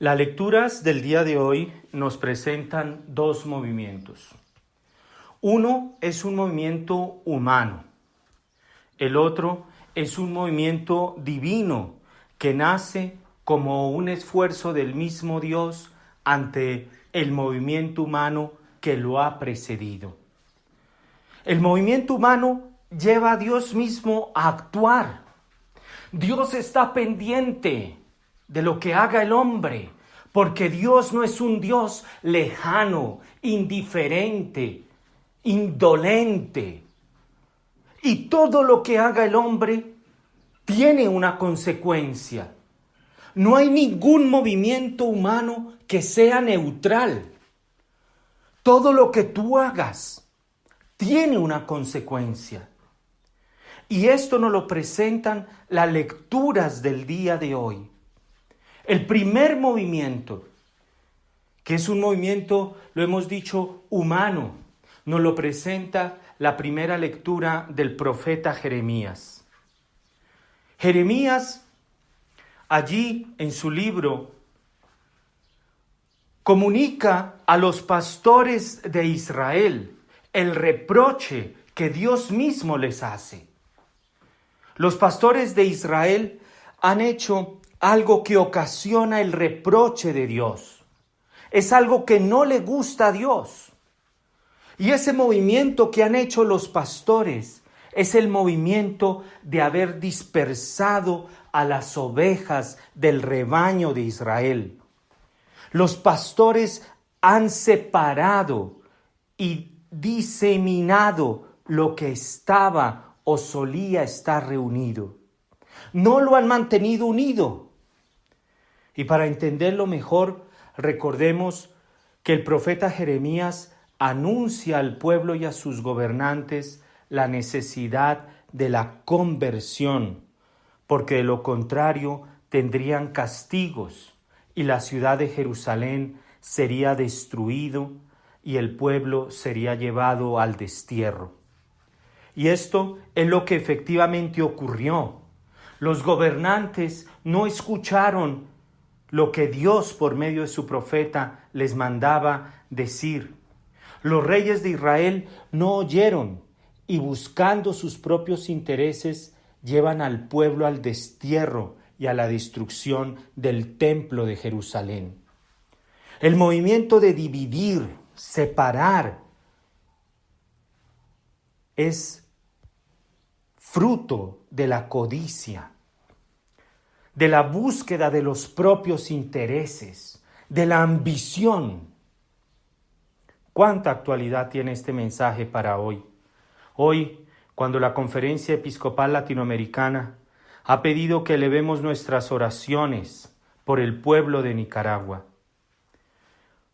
Las lecturas del día de hoy nos presentan dos movimientos. Uno es un movimiento humano, el otro es un movimiento divino que nace como un esfuerzo del mismo Dios ante el movimiento humano que lo ha precedido. El movimiento humano lleva a Dios mismo a actuar. Dios está pendiente de lo que haga el hombre, porque Dios no es un Dios lejano, indiferente, indolente. Y todo lo que haga el hombre tiene una consecuencia. No hay ningún movimiento humano que sea neutral. Todo lo que tú hagas tiene una consecuencia. Y esto nos lo presentan las lecturas del día de hoy. El primer movimiento, que es un movimiento, lo hemos dicho, humano, nos lo presenta la primera lectura del profeta Jeremías. Jeremías, allí en su libro, comunica a los pastores de Israel el reproche que Dios mismo les hace. Los pastores de Israel han hecho algo que ocasiona el reproche de Dios. Es algo que no le gusta a Dios. Y ese movimiento que han hecho los pastores es el movimiento de haber dispersado a las ovejas del rebaño de Israel. Los pastores han separado y diseminado lo que estaba o solía estar reunido. No lo han mantenido unido. Y para entenderlo mejor, recordemos que el profeta Jeremías anuncia al pueblo y a sus gobernantes la necesidad de la conversión, porque de lo contrario tendrían castigos y la ciudad de Jerusalén sería destruido y el pueblo sería llevado al destierro. Y esto es lo que efectivamente ocurrió. Los gobernantes no escucharon lo que Dios por medio de su profeta les mandaba decir. Los reyes de Israel no oyeron y buscando sus propios intereses llevan al pueblo al destierro y a la destrucción del templo de Jerusalén. El movimiento de dividir, separar, es fruto de la codicia, de la búsqueda de los propios intereses, de la ambición. ¿Cuánta actualidad tiene este mensaje para hoy? Hoy, cuando la Conferencia Episcopal Latinoamericana ha pedido que elevemos nuestras oraciones por el pueblo de Nicaragua.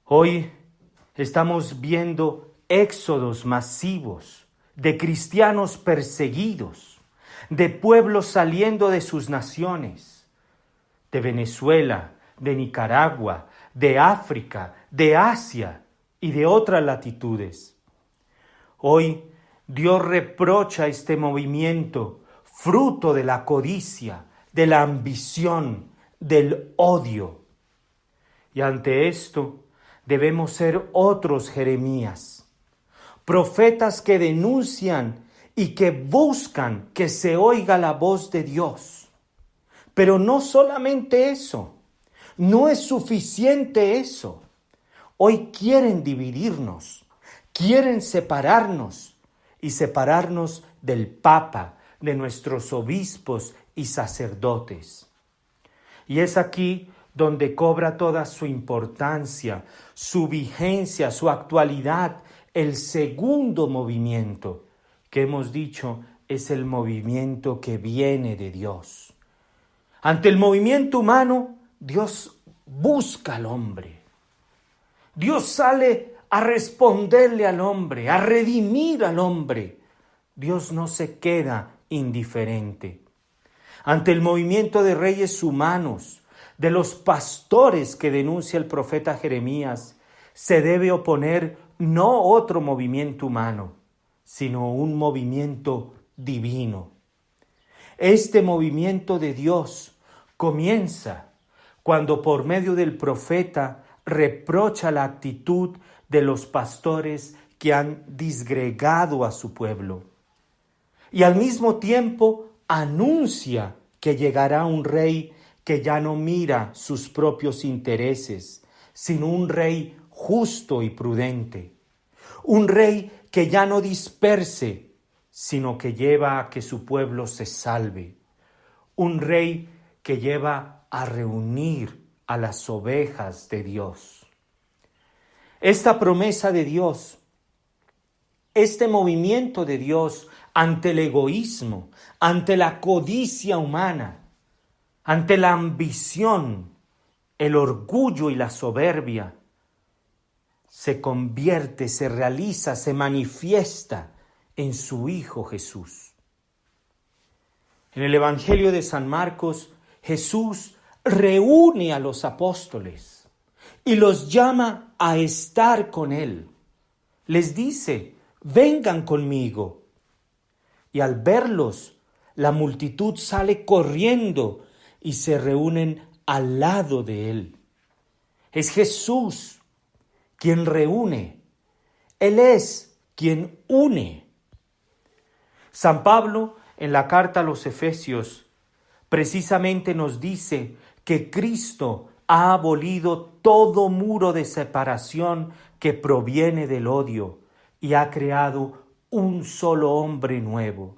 Hoy estamos viendo éxodos masivos de cristianos perseguidos, de pueblos saliendo de sus naciones, de Venezuela, de Nicaragua, de África, de Asia y de otras latitudes. Hoy Dios reprocha este movimiento, fruto de la codicia, de la ambición, del odio. Y ante esto debemos ser otros Jeremías, profetas que denuncian y que buscan que se oiga la voz de Dios. Pero no solamente eso, no es suficiente eso. Hoy quieren dividirnos, quieren separarnos y separarnos del Papa, de nuestros obispos y sacerdotes. Y es aquí donde cobra toda su importancia, su vigencia, su actualidad, el segundo movimiento, que hemos dicho es el movimiento que viene de Dios. Ante el movimiento humano, Dios busca al hombre. Dios sale a responderle al hombre, a redimir al hombre. Dios no se queda indiferente. Ante el movimiento de reyes humanos, de los pastores que denuncia el profeta Jeremías, se debe oponer no otro movimiento humano, sino un movimiento divino. Este movimiento de Dios comienza cuando por medio del profeta reprocha la actitud de los pastores que han disgregado a su pueblo. Y al mismo tiempo anuncia que llegará un rey que ya no mira sus propios intereses, sino un rey justo y prudente. Un rey que ya no disperse, sino que lleva a que su pueblo se salve. Un rey que lleva a reunir a las ovejas de Dios. Esta promesa de Dios, este movimiento de Dios ante el egoísmo, ante la codicia humana, ante la ambición, el orgullo y la soberbia, se convierte, se realiza, se manifiesta en su Hijo Jesús. En el Evangelio de San Marcos, Jesús reúne a los apóstoles y los llama a estar con Él. Les dice, vengan conmigo. Y al verlos, la multitud sale corriendo y se reúnen al lado de Él. Es Jesús quien reúne. Él es quien une. San Pablo, en la carta a los Efesios, precisamente nos dice que Cristo ha abolido todo muro de separación que proviene del odio y ha creado un solo hombre nuevo.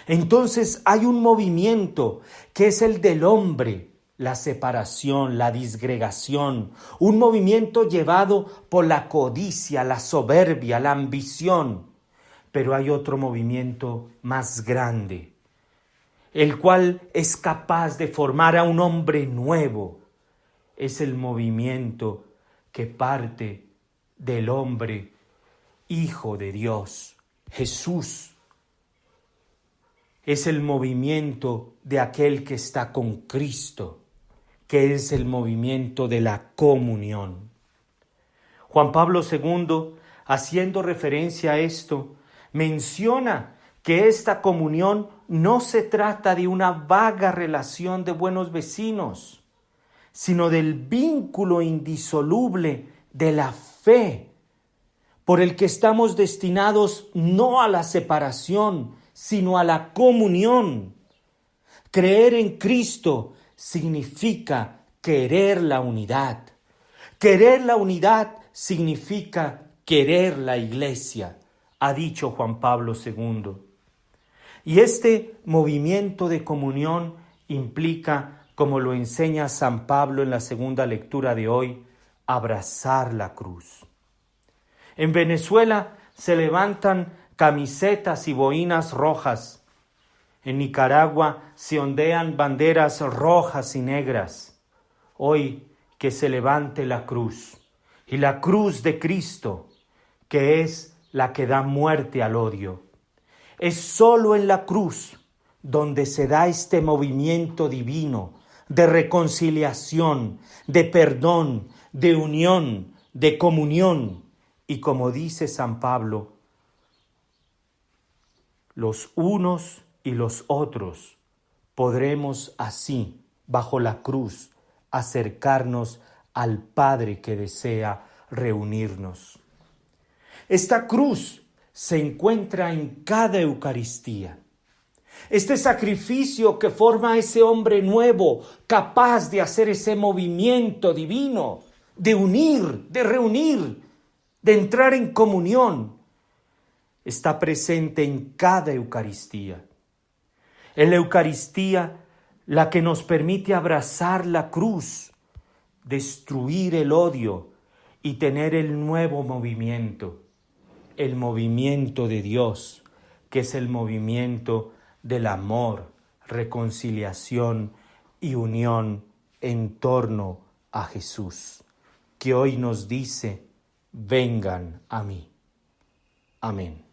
Entonces hay un movimiento que es el del hombre, la separación, la disgregación, un movimiento llevado por la codicia, la soberbia, la ambición. Pero hay otro movimiento más grande, el cual es capaz de formar a un hombre nuevo. Es el movimiento que parte del hombre, Hijo de Dios, Jesús. Es el movimiento de aquel que está con Cristo, que es el movimiento de la comunión. Juan Pablo II, haciendo referencia a esto, menciona que esta comunión no se trata de una vaga relación de buenos vecinos, sino del vínculo indisoluble de la fe, por el que estamos destinados no a la separación, sino a la comunión. Creer en Cristo significa querer la unidad. Querer la unidad significa querer la Iglesia, ha dicho Juan Pablo II. Y este movimiento de comunión implica, como lo enseña San Pablo en la segunda lectura de hoy, abrazar la cruz. En Venezuela se levantan camisetas y boinas rojas. En Nicaragua se ondean banderas rojas y negras. Hoy que se levante la cruz, y la cruz de Cristo, que es la que da muerte al odio. Es solo en la cruz donde se da este movimiento divino de reconciliación, de perdón, de unión, de comunión. Y como dice San Pablo, los unos y los otros podremos así, bajo la cruz, acercarnos al Padre que desea reunirnos. Esta cruz se encuentra en cada Eucaristía. Este sacrificio que forma ese hombre nuevo, capaz de hacer ese movimiento divino, de unir, de reunir, de entrar en comunión, está presente en cada Eucaristía. En la Eucaristía, la que nos permite abrazar la cruz, destruir el odio y tener el nuevo movimiento, el movimiento de Dios, que es el movimiento del amor, reconciliación y unión en torno a Jesús, que hoy nos dice, vengan a mí. Amén.